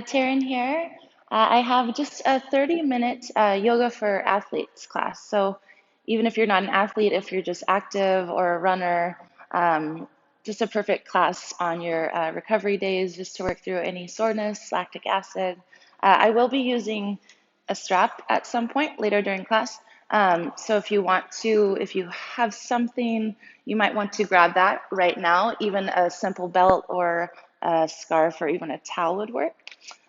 Taryn here. I have just a 30-minute yoga for athletes class. So even if you're not an athlete, if you're just active or a runner, just a perfect class on your recovery days just to work through any soreness, lactic acid. I will be using a strap at some point later during class. So if you want to, if you have something, you might want to grab that right now. Even a simple belt or a scarf or even a towel would work.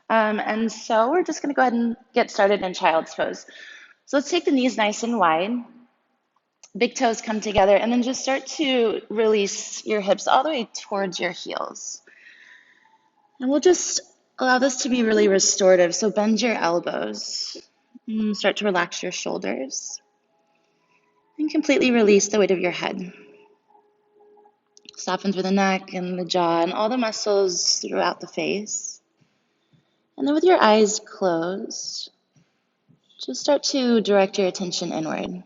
And so we're just going to go ahead and get started in child's pose. So let's take the knees nice and wide. Big toes come together, and then just start to release your hips all the way towards your heels. And we'll just allow this to be really restorative. So bend your elbows. And start to relax your shoulders. And completely release the weight of your head. Soften through the neck and the jaw and all the muscles throughout the face. And then with your eyes closed, just start to direct your attention inward.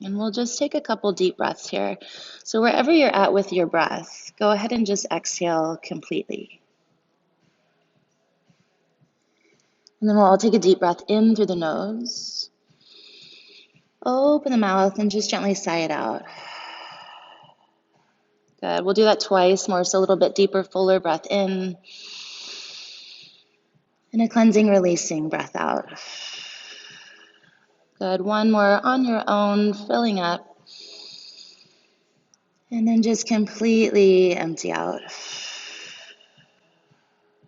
And we'll just take a couple deep breaths here. So wherever you're at with your breath, go ahead and just exhale completely. And then we'll all take a deep breath in through the nose. Open the mouth and just gently sigh it out. Good. We'll do that twice more, so a little bit deeper, fuller breath in. And a cleansing, releasing breath out. Good. One more on your own, filling up. And then just completely empty out.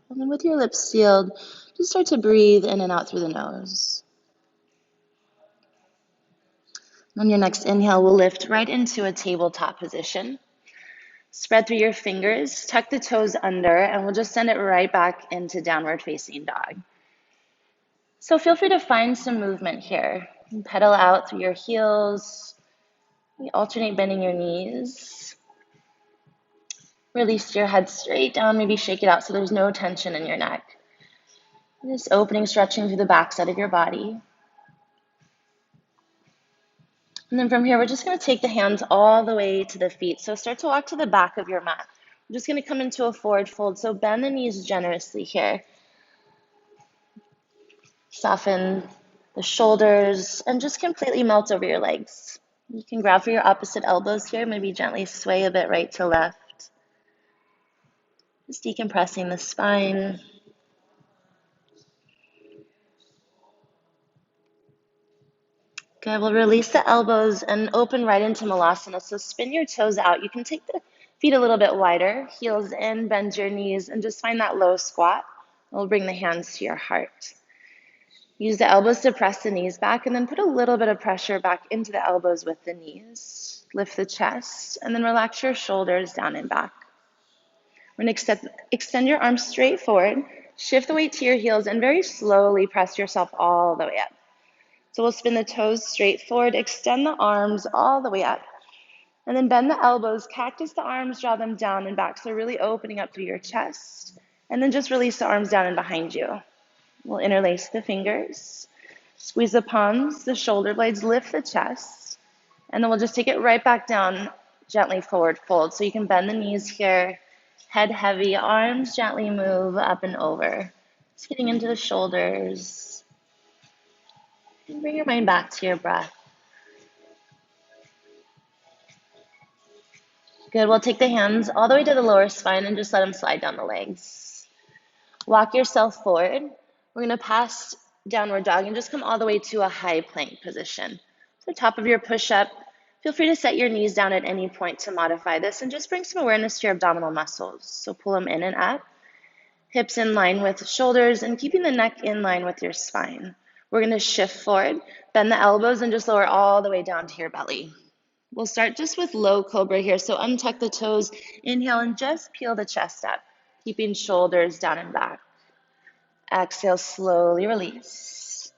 And then with your lips sealed, just start to breathe in and out through the nose. On your next inhale, we'll lift right into a tabletop position. Spread through your fingers, tuck the toes under, and we'll just send it right back into downward facing dog. So feel free to find some movement here. You can pedal out through your heels. You alternate bending your knees. Release your head straight down, maybe shake it out so there's no tension in your neck. Just opening, stretching through the backside of your body. And then from here, we're just going to take the hands all the way to the feet. So start to walk to the back of your mat. I'm just going to come into a forward fold. So bend the knees generously here. Soften the shoulders and just completely melt over your legs. You can grab for your opposite elbows here, maybe gently sway a bit right to left. Just decompressing the spine. Good, we'll release the elbows and open right into Malasana. So spin your toes out. You can take the feet a little bit wider, heels in, bend your knees, and just find that low squat. We'll bring the hands to your heart. Use the elbows to press the knees back, and then put a little bit of pressure back into the elbows with the knees. Lift the chest, and then relax your shoulders down and back. We're going to extend your arms straight forward, shift the weight to your heels, and very slowly press yourself all the way up. So we'll spin the toes straight forward, extend the arms all the way up, and then bend the elbows, cactus the arms, draw them down and back. So really opening up through your chest, and then just release the arms down and behind you. We'll interlace the fingers, squeeze the palms, the shoulder blades, lift the chest, and then we'll just take it right back down, gently forward fold. So you can bend the knees here, head heavy, arms gently move up and over. Just getting into the shoulders. And bring your mind back to your breath. Good, we'll take the hands all the way to the lower spine and just let them slide down the legs. Walk yourself forward. We're going to pass downward dog and just come all the way to a high plank position. So top of your push-up, feel free to set your knees down at any point to modify this and just bring some awareness to your abdominal muscles. So pull them in and up, hips in line with shoulders, and keeping the neck in line with your spine. We're going to shift forward, bend the elbows, and just lower all the way down to your belly. We'll start just with low cobra here. So untuck the toes, inhale, and just peel the chest up, keeping shoulders down and back. Exhale, slowly release.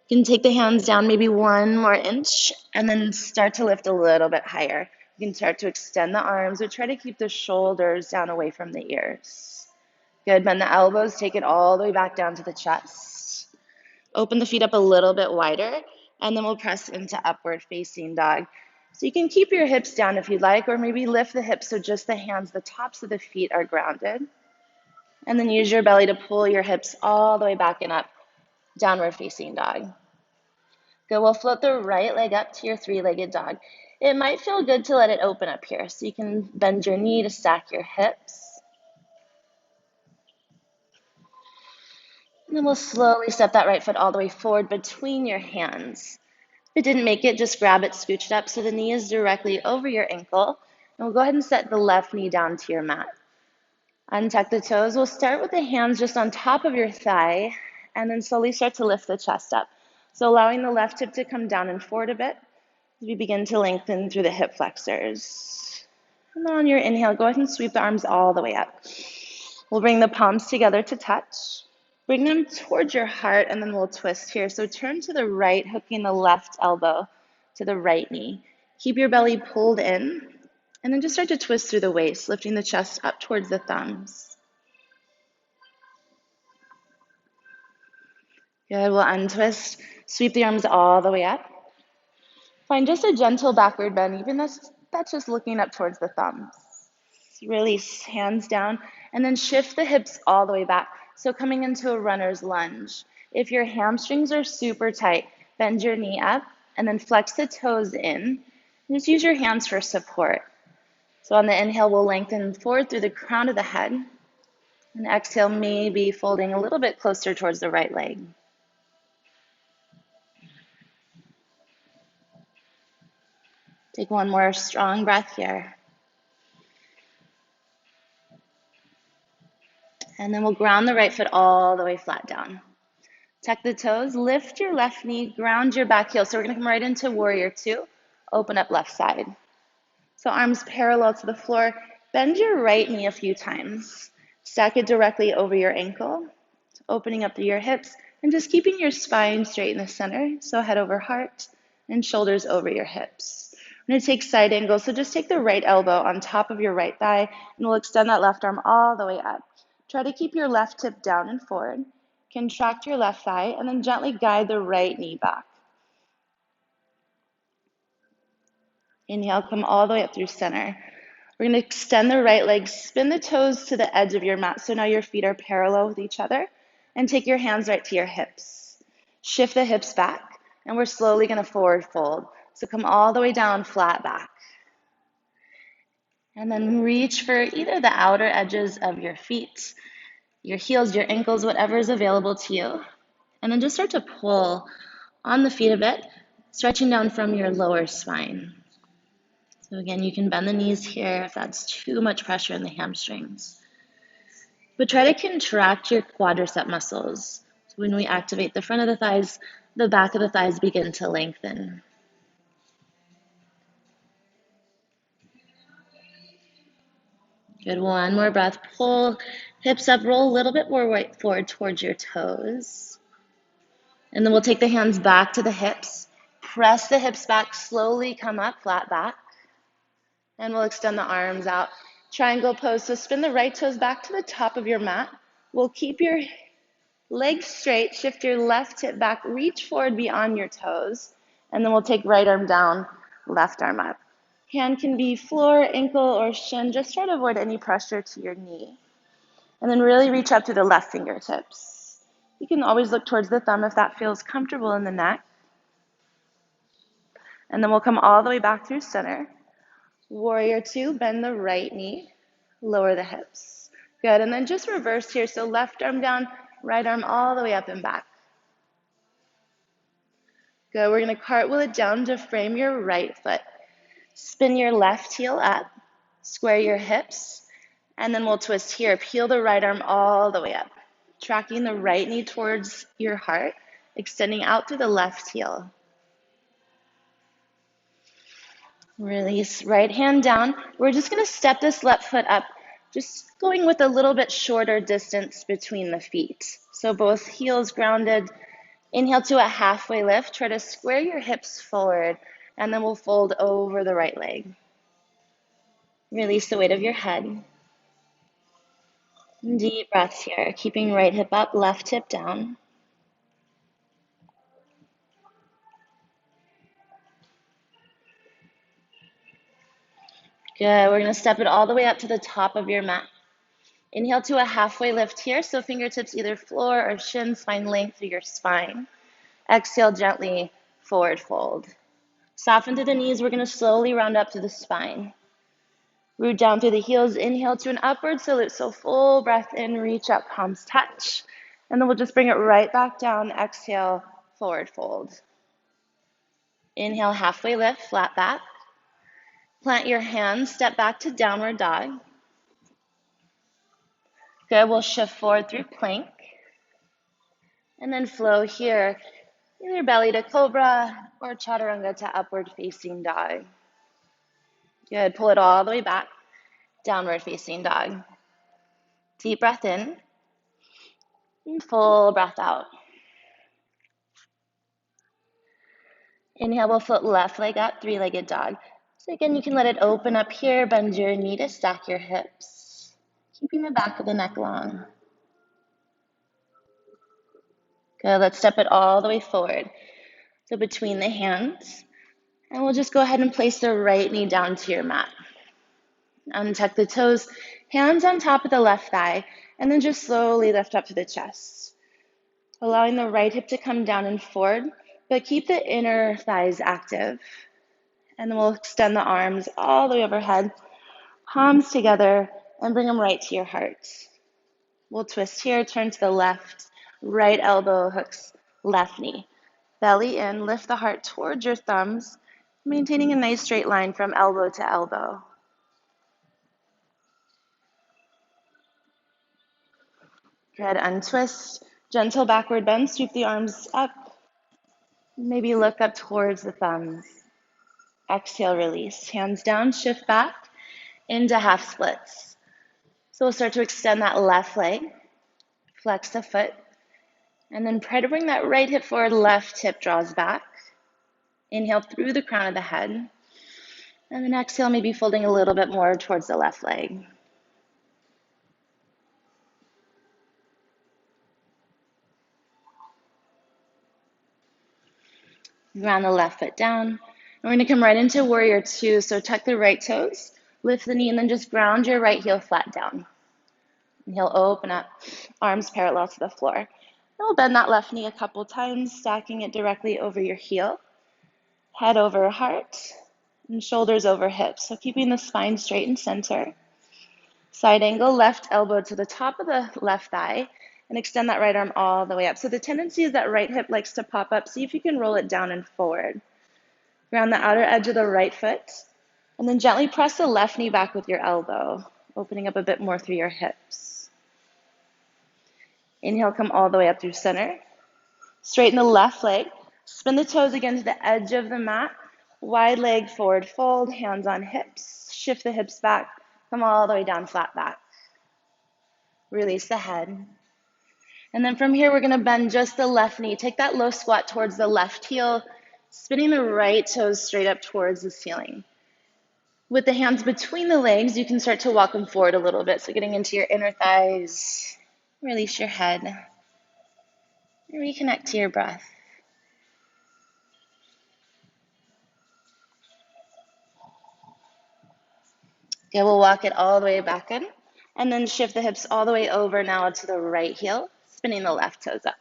You can take the hands down maybe 1 more inch, and then start to lift a little bit higher. You can start to extend the arms, or try to keep the shoulders down away from the ears. Good, bend the elbows, take it all the way back down to the chest. Open the feet up a little bit wider, and then we'll press into upward facing dog. So you can keep your hips down if you'd like, or maybe lift the hips so just the hands, the tops of the feet are grounded. And then use your belly to pull your hips all the way back and up, downward facing dog. Good, we'll float the right leg up to your three-legged dog. It might feel good to let it open up here, so you can bend your knee to stack your hips. And then we'll slowly step that right foot all the way forward between your hands. If it didn't make it, just grab it, scooch it up so the knee is directly over your ankle. And we'll go ahead and set the left knee down to your mat. Untuck the toes. We'll start with the hands just on top of your thigh and then slowly start to lift the chest up. So allowing the left hip to come down and forward a bit as we begin to lengthen through the hip flexors. And then on your inhale, go ahead and sweep the arms all the way up. We'll bring the palms together to touch. Bring them towards your heart, and then we'll twist here. So turn to the right, hooking the left elbow to the right knee. Keep your belly pulled in, and then just start to twist through the waist, lifting the chest up towards the thumbs. Good, we'll untwist. Sweep the arms all the way up. Find just a gentle backward bend, even that's just looking up towards the thumbs. Release, hands down, and then shift the hips all the way back. So coming into a runner's lunge. If your hamstrings are super tight, bend your knee up and then flex the toes in. Just use your hands for support. So on the inhale, we'll lengthen forward through the crown of the head. And exhale, maybe folding a little bit closer towards the right leg. Take one more strong breath here. And then we'll ground the right foot all the way flat down. Tuck the toes, lift your left knee, ground your back heel. So we're going to come right into warrior two. Open up left side. So arms parallel to the floor. Bend your right knee a few times. Stack it directly over your ankle, opening up through your hips, and just keeping your spine straight in the center. So head over heart and shoulders over your hips. We're going to take side angles. So just take the right elbow on top of your right thigh, and we'll extend that left arm all the way up. Try to keep your left hip down and forward. Contract your left thigh, and then gently guide the right knee back. Inhale, come all the way up through center. We're going to extend the right leg, spin the toes to the edge of your mat, so now your feet are parallel with each other, and take your hands right to your hips. Shift the hips back, and we're slowly going to forward fold. So come all the way down, flat back. And then reach for either the outer edges of your feet, your heels, your ankles, whatever is available to you. And then just start to pull on the feet a bit, stretching down from your lower spine. So again, you can bend the knees here if that's too much pressure in the hamstrings. But try to contract your quadricep muscles. So when we activate the front of the thighs, the back of the thighs begin to lengthen. Good, one more breath. Pull hips up, roll a little bit more right forward towards your toes. And then we'll take the hands back to the hips. Press the hips back, slowly come up, flat back. And we'll extend the arms out. Triangle pose, so spin the right toes back to the top of your mat. We'll keep your legs straight, shift your left hip back, reach forward beyond your toes. And then we'll take right arm down, left arm up. Hand can be floor, ankle, or shin. Just try to avoid any pressure to your knee. And then really reach up to the left fingertips. You can always look towards the thumb if that feels comfortable in the neck. And then we'll come all the way back through center. Warrior two, bend the right knee, lower the hips. Good, and then just reverse here. So left arm down, right arm all the way up and back. Good, we're gonna cartwheel it down to frame your right foot. Spin your left heel up, square your hips, and then we'll twist here. Peel the right arm all the way up, tracking the right knee towards your heart, extending out through the left heel. Release, right hand down. We're just gonna step this left foot up, just going with a little bit shorter distance between the feet. So both heels grounded. Inhale to a halfway lift. Try to square your hips forward, and then we'll fold over the right leg. Release the weight of your head. Deep breaths here, keeping right hip up, left hip down. Good, we're gonna step it all the way up to the top of your mat. Inhale to a halfway lift here, so fingertips either floor or shins find length through your spine. Exhale, gently forward fold. Soften to the knees. We're going to slowly round up to the spine. Root down through the heels. Inhale to an upward salute. So full breath in, reach up, palms touch. And then we'll just bring it right back down. Exhale, forward fold. Inhale, halfway lift, flat back. Plant your hands, step back to downward dog. Good, we'll shift forward through plank. And then flow here, either belly to cobra or chaturanga to upward facing dog. Good, pull it all the way back, downward facing dog. Deep breath in, and full breath out. Inhale, we'll flip left leg up, three-legged dog. So again, you can let it open up here, bend your knee to stack your hips, keeping the back of the neck long. Good, let's step it all the way forward. So between the hands, and we'll just go ahead and place the right knee down to your mat. Untuck the toes, hands on top of the left thigh, and then just slowly lift up to the chest. Allowing the right hip to come down and forward, but keep the inner thighs active. And then we'll extend the arms all the way overhead, palms together, and bring them right to your heart. We'll twist here, turn to the left, right elbow hooks left knee. Belly in, lift the heart towards your thumbs, maintaining a nice straight line from elbow to elbow. Good, untwist, gentle backward bend, sweep the arms up. Maybe look up towards the thumbs. Exhale, release. Hands down, shift back into half splits. So we'll start to extend that left leg, flex the foot, and then try to bring that right hip forward, left hip draws back. Inhale through the crown of the head. And then exhale, maybe folding a little bit more towards the left leg. Ground the left foot down. And we're going to come right into warrior two. So tuck the right toes, lift the knee, and then just ground your right heel flat down. Inhale, open up, arms parallel to the floor. And we'll bend that left knee a couple times, stacking it directly over your heel. Head over heart, and shoulders over hips. So keeping the spine straight and center. Side angle, left elbow to the top of the left thigh, and extend that right arm all the way up. So the tendency is that right hip likes to pop up. See if you can roll it down and forward. Ground the outer edge of the right foot, and then gently press the left knee back with your elbow, opening up a bit more through your hips. Inhale, come all the way up through center. Straighten the left leg. Spin the toes again to the edge of the mat. Wide leg forward fold, hands on hips. Shift the hips back. Come all the way down, flat back. Release the head. And then from here, we're going to bend just the left knee. Take that low squat towards the left heel, spinning the right toes straight up towards the ceiling. With the hands between the legs, you can start to walk them forward a little bit. So getting into your inner thighs. Release your head. And reconnect to your breath. Okay, we'll walk it all the way back in, and then shift the hips all the way over now to the right heel, spinning the left toes up.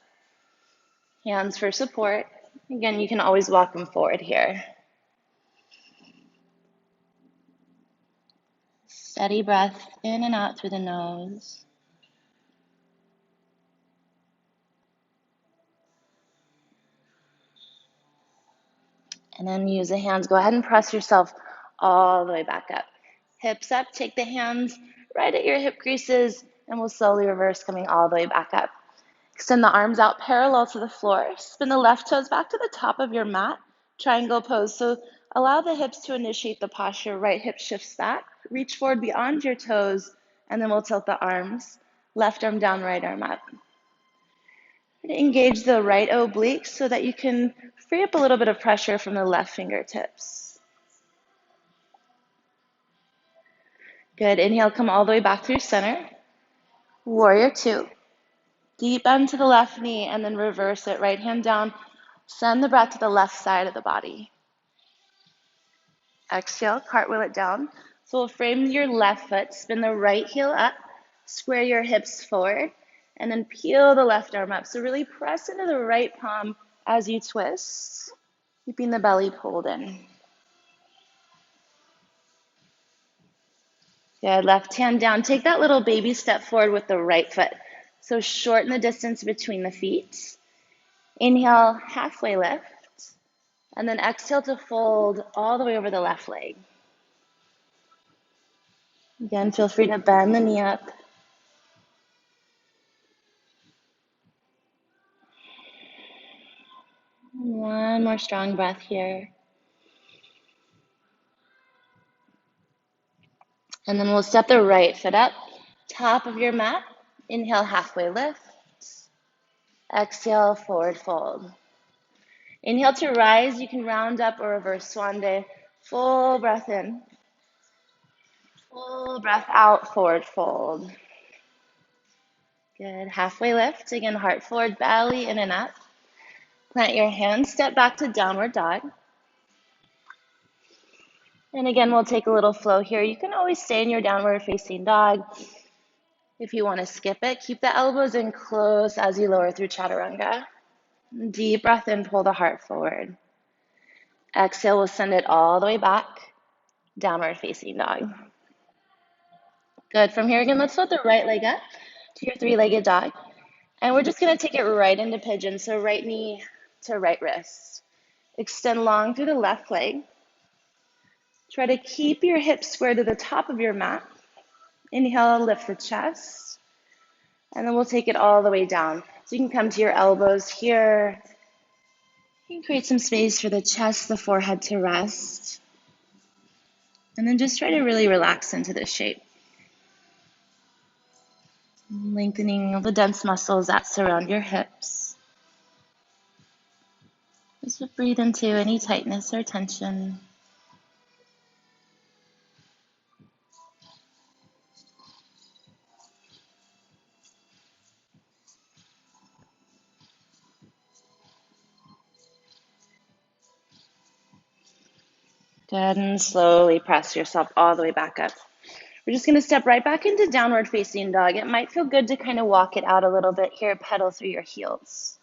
Hands for support. Again, you can always walk them forward here. Steady breath in and out through the nose. And then use the hands. Go ahead and press yourself all the way back up. Hips up, take the hands right at your hip creases, and we'll slowly reverse, coming all the way back up. Extend the arms out parallel to the floor. Spin the left toes back to the top of your mat, triangle pose. So allow the hips to initiate the posture. Right hip shifts back. Reach forward beyond your toes, and then we'll tilt the arms. Left arm down, right arm up. Engage the right oblique so that you can free up a little bit of pressure from the left fingertips. Good. Inhale, come all the way back through center. Warrior two. Deep bend to the left knee and then reverse it. Right hand down. Send the breath to the left side of the body. Exhale, cartwheel it down. So we'll frame your left foot, spin the right heel up, Square your hips forward and then peel the left arm up. So really press into the right palm as you twist, keeping the belly pulled in. Good, left hand down. Take that little baby step forward with the right foot. So shorten the distance between the feet. Inhale, halfway lift. And then exhale to fold all the way over the left leg. Again, feel free to bend the knee up. One more strong breath here. And then we'll step the right foot up, top of your mat. Inhale, halfway lift. Exhale, forward fold. Inhale to rise. You can round up or reverse swan day. Full breath in. Full breath out, forward fold. Good. Halfway lift. Again, heart forward, belly in and up. Plant your hands, step back to downward dog. And again, we'll take a little flow here. You can always stay in your downward facing dog. If you want to skip it, keep the elbows in close as you lower through chaturanga. Deep breath in, pull the heart forward. Exhale, we'll send it all the way back, downward facing dog. Good. From here, again, let's float the right leg up to your three-legged dog. And we're just going to take it right into pigeon. So right knee to right wrist. Extend long through the left leg. Try to keep your hips square to the top of your mat. Inhale, lift the chest. And then we'll take it all the way down. So you can come to your elbows here. You can create some space for the chest, the forehead to rest. And then just try to really relax into this shape. Lengthening the dense muscles that surround your hips. Just breathe into any tightness or tension. Good, and slowly press yourself all the way back up. We're just going to step right back into downward facing dog. It might feel good to kind of walk it out a little bit here, pedal through your heels.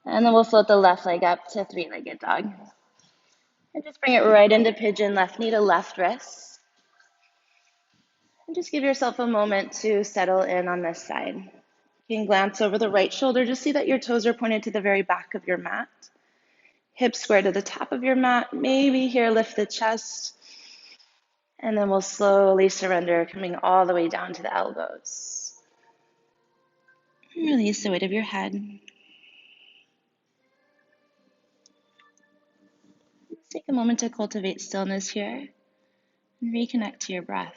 And then we'll float the left leg up to three-legged dog. And just bring it right into pigeon, left knee to left wrist. And just give yourself a moment to settle in on this side. You can glance over the right shoulder. Just see that your toes are pointed to the very back of your mat. Hips square to the top of your mat. Maybe here, lift the chest. And then we'll slowly surrender, coming all the way down to the elbows. Release the weight of your head. Take a moment to cultivate stillness here and reconnect to your breath.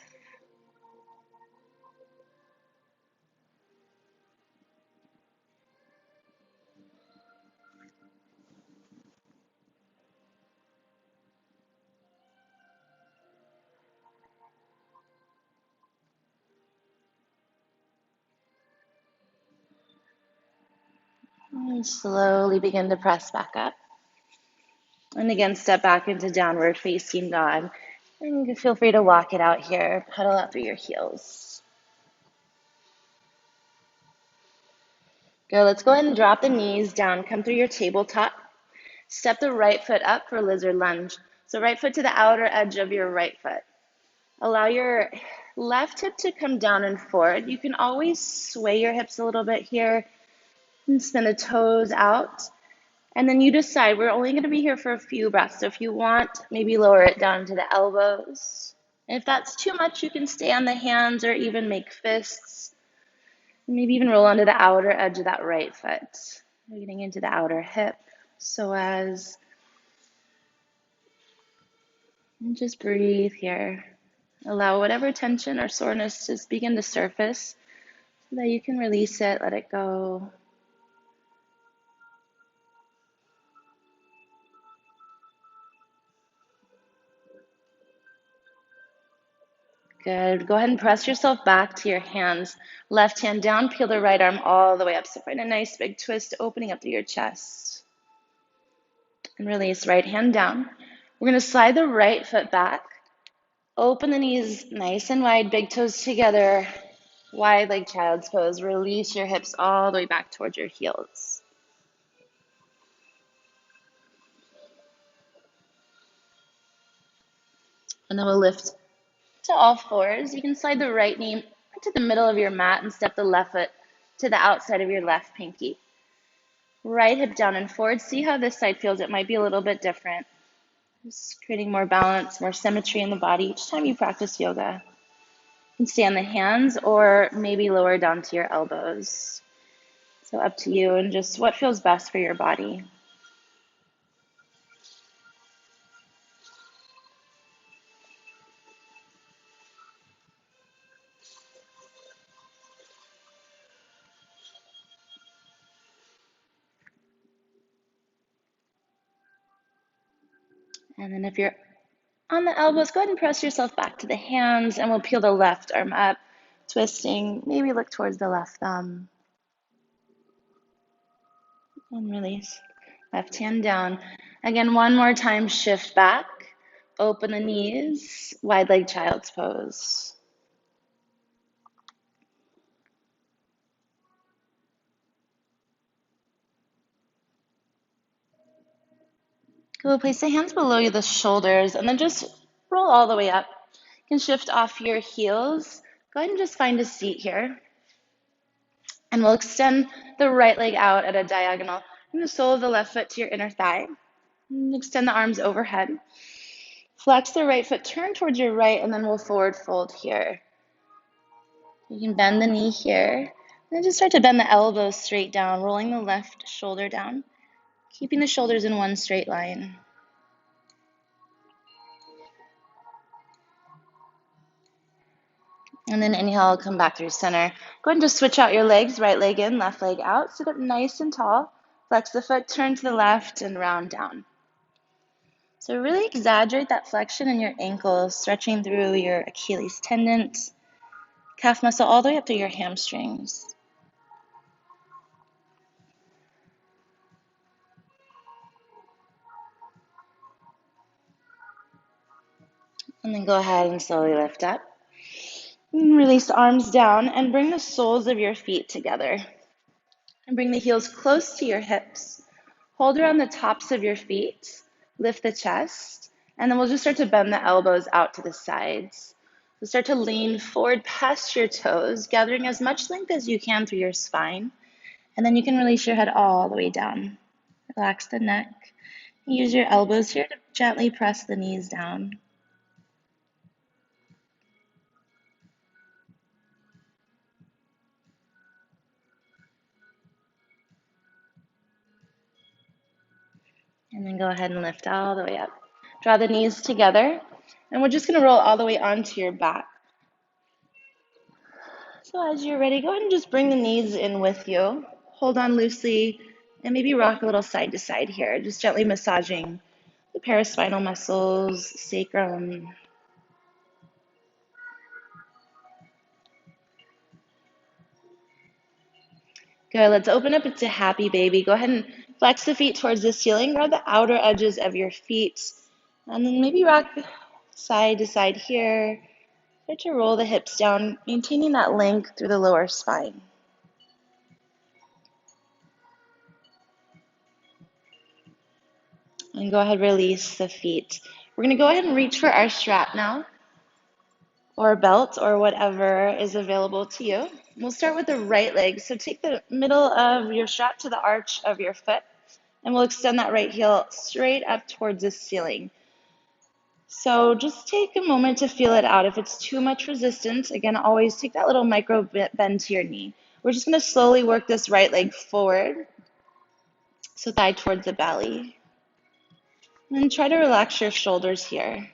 And slowly begin to press back up. And again, step back into downward facing dog. And feel free to walk it out here. Pedal out through your heels. Good. Let's go ahead and drop the knees down. Come through your tabletop. Step the right foot up for lizard lunge. So right foot to the outer edge of your right foot. Allow your left hip to come down and forward. You can always sway your hips a little bit here and spin the toes out. And then you decide, we're only going to be here for a few breaths. So if you want, maybe lower it down to the elbows. And if that's too much, you can stay on the hands or even make fists. Maybe even roll onto the outer edge of that right foot. We're getting into the outer hip. And just breathe here. Allow whatever tension or soreness to begin to surface so that you can release it, let it go. Good. Go ahead and press yourself back to your hands. Left hand down, peel the right arm all the way up. So find a nice big twist, opening up through your chest. And release, right hand down. We're going to slide the right foot back. Open the knees nice and wide, big toes together, wide like child's pose. Release your hips all the way back towards your heels. And then we'll lift to all fours. You can slide the right knee to the middle of your mat and step the left foot to the outside of your left pinky. Right hip down and forward. See how this side feels. It might be a little bit different. Just creating more balance, more symmetry in the body each time you practice yoga. You can stay on the hands or maybe lower down to your elbows. So up to you and just what feels best for your body. And then if you're on the elbows, go ahead and press yourself back to the hands and we'll peel the left arm up, twisting, maybe look towards the left thumb. And release. Left hand down. Again, one more time, shift back. Open the knees, wide leg child's pose. Go place the hands below you, the shoulders, and then just roll all the way up. You can shift off your heels. Go ahead and just find a seat here. And we'll extend the right leg out at a diagonal from the sole of the left foot to your inner thigh. And extend the arms overhead. Flex the right foot, turn towards your right, and then we'll forward fold here. You can bend the knee here. And then just start to bend the elbows straight down, rolling the left shoulder down, keeping the shoulders in one straight line. And then inhale, come back through center. Go ahead and just switch out your legs, right leg in, left leg out. Sit up nice and tall. Flex the foot, turn to the left, and round down. So really exaggerate that flexion in your ankles, stretching through your Achilles tendons, calf muscle, all the way up to your hamstrings. And then go ahead and slowly lift up. And release the arms down and bring the soles of your feet together. And bring the heels close to your hips. Hold around the tops of your feet. Lift the chest. And then we'll just start to bend the elbows out to the sides. So start to lean forward past your toes, gathering as much length as you can through your spine. And then you can release your head all the way down. Relax the neck. Use your elbows here to gently press the knees down. And then go ahead and lift all the way up. Draw the knees together. And we're just going to roll all the way onto your back. So as you're ready, go ahead and just bring the knees in with you. Hold on loosely and maybe rock a little side to side here, just gently massaging the paraspinal muscles, sacrum. Good, let's open up into happy baby. Go ahead and flex the feet towards the ceiling, grab the outer edges of your feet, and then maybe rock side to side here. Start to roll the hips down, maintaining that length through the lower spine. And go ahead, release the feet. We're going to go ahead and reach for our strap now, or belt, or whatever is available to you. We'll start with the right leg. So take the middle of your strap to the arch of your foot, and we'll extend that right heel straight up towards the ceiling. So just take a moment to feel it out. If it's too much resistance, again, always take that little micro bend to your knee. We're just going to slowly work this right leg forward, so thigh towards the belly. And then try to relax your shoulders here.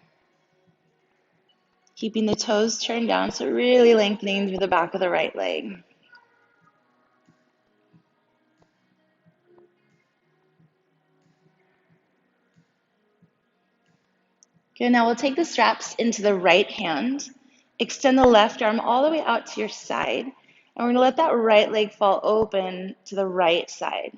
Keeping the toes turned down, so really lengthening through the back of the right leg. Good, now we'll take the straps into the right hand, extend the left arm all the way out to your side, and we're going to let that right leg fall open to the right side.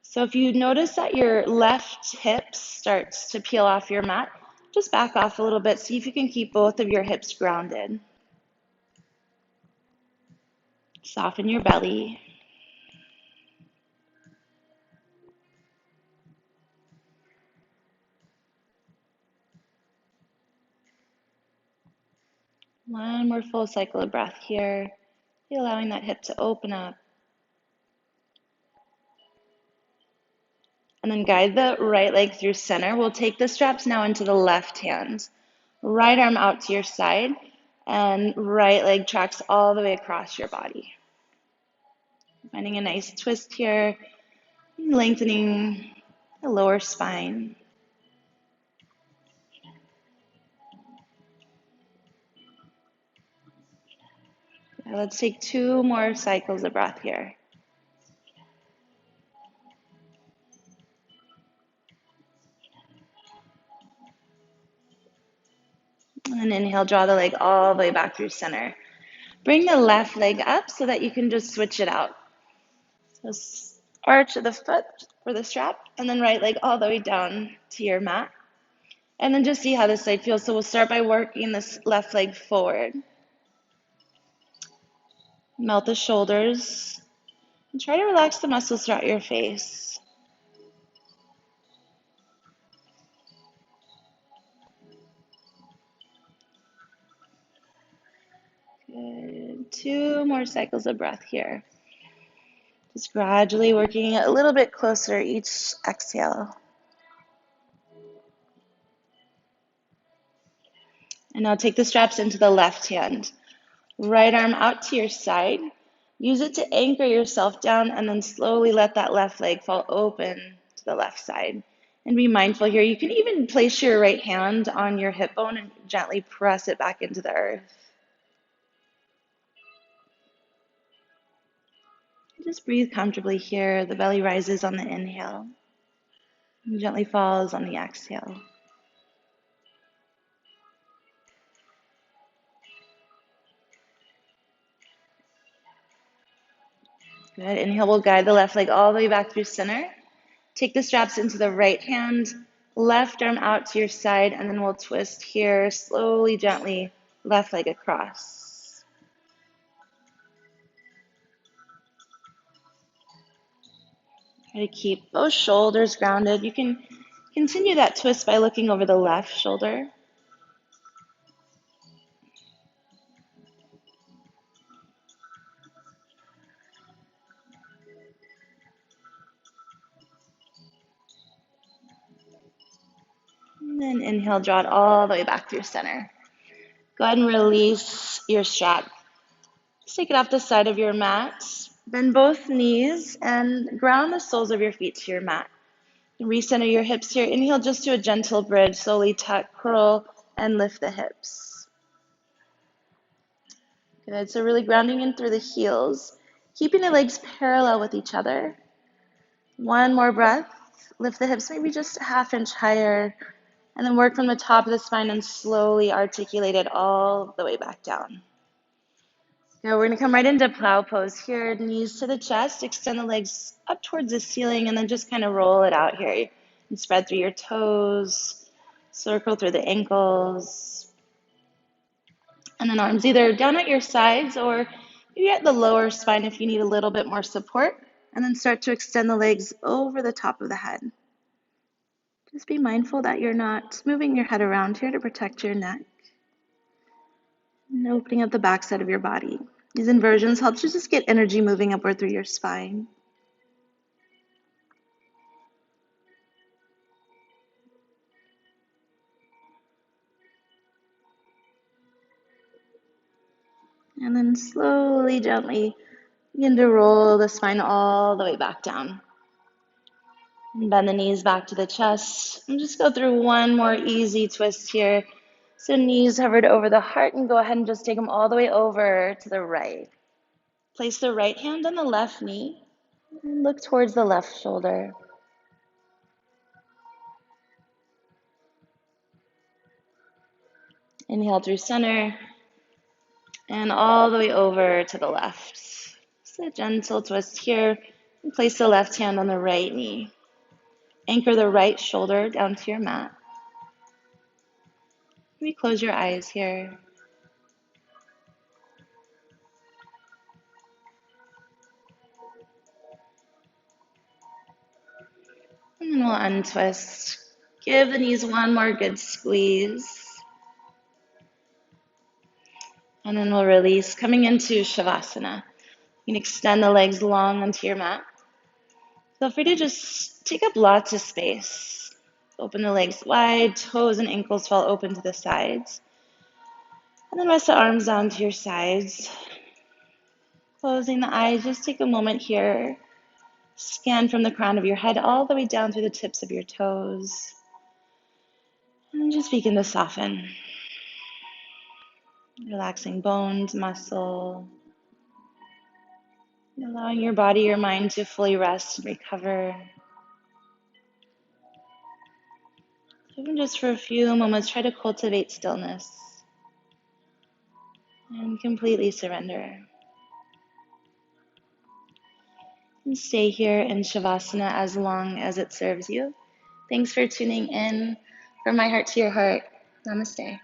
So if you notice that your left hip starts to peel off your mat, just back off a little bit. See if you can keep both of your hips grounded. Soften your belly. One more full cycle of breath here. Allowing that hip to open up. And then guide the right leg through center. We'll take the straps now into the left hand. Right arm out to your side, and right leg tracks all the way across your body. Finding a nice twist here, lengthening the lower spine. Let's take 2 more cycles of breath here. And inhale, draw the leg all the way back through center. Bring the left leg up so that you can just switch it out. So arch of the foot for the strap, and then right leg all the way down to your mat. And then just see how this side feels. So we'll start by working this left leg forward. Melt the shoulders. And try to relax the muscles throughout your face. Good. 2 more cycles of breath here. Just gradually working a little bit closer each exhale. And now take the straps into the left hand. Right arm out to your side. Use it to anchor yourself down and then slowly let that left leg fall open to the left side. And be mindful here. You can even place your right hand on your hip bone and gently press it back into the earth. Just breathe comfortably here. The belly rises on the inhale and gently falls on the exhale. Good. Inhale, we'll guide the left leg all the way back through center. Take the straps into the right hand, left arm out to your side, and then we'll twist here, slowly, gently, left leg across. Try to keep both shoulders grounded. You can continue that twist by looking over the left shoulder. And then inhale, draw it all the way back through center. Go ahead and release your strap. Just take it off the side of your mat. Bend both knees and ground the soles of your feet to your mat. Recenter your hips here. Inhale just to a gentle bridge. Slowly tuck, curl, and lift the hips. Good. So really grounding in through the heels. Keeping the legs parallel with each other. One more breath. Lift the hips maybe just a ½ inch higher. And then work from the top of the spine and slowly articulate it all the way back down. Now we're going to come right into plow pose here. Knees to the chest. Extend the legs up towards the ceiling and then just kind of roll it out here. And spread through your toes. Circle through the ankles. And then arms either down at your sides or maybe at the lower spine if you need a little bit more support. And then start to extend the legs over the top of the head. Just be mindful that you're not moving your head around here to protect your neck. And opening up the backside of your body. These inversions help you just get energy moving upward through your spine. And then slowly, gently begin to roll the spine all the way back down. And bend the knees back to the chest. And just go through one more easy twist here. So knees hovered over the heart, and go ahead and just take them all the way over to the right. Place the right hand on the left knee and look towards the left shoulder. Inhale through center and all the way over to the left. Just a gentle twist here. And place the left hand on the right knee. Anchor the right shoulder down to your mat. Maybe close your eyes here. And then we'll untwist. Give the knees one more good squeeze. And then we'll release, coming into Shavasana. You can extend the legs long onto your mat. Feel free to just take up lots of space. Open the legs wide, toes and ankles fall open to the sides. And then rest the arms down to your sides. Closing the eyes, just take a moment here. Scan from the crown of your head all the way down through the tips of your toes. And just begin to soften. Relaxing bones, muscle. Allowing your body, your mind to fully rest and recover. Even just for a few moments, try to cultivate stillness and completely surrender. And stay here in Shavasana as long as it serves you. Thanks for tuning in. From my heart to your heart. Namaste.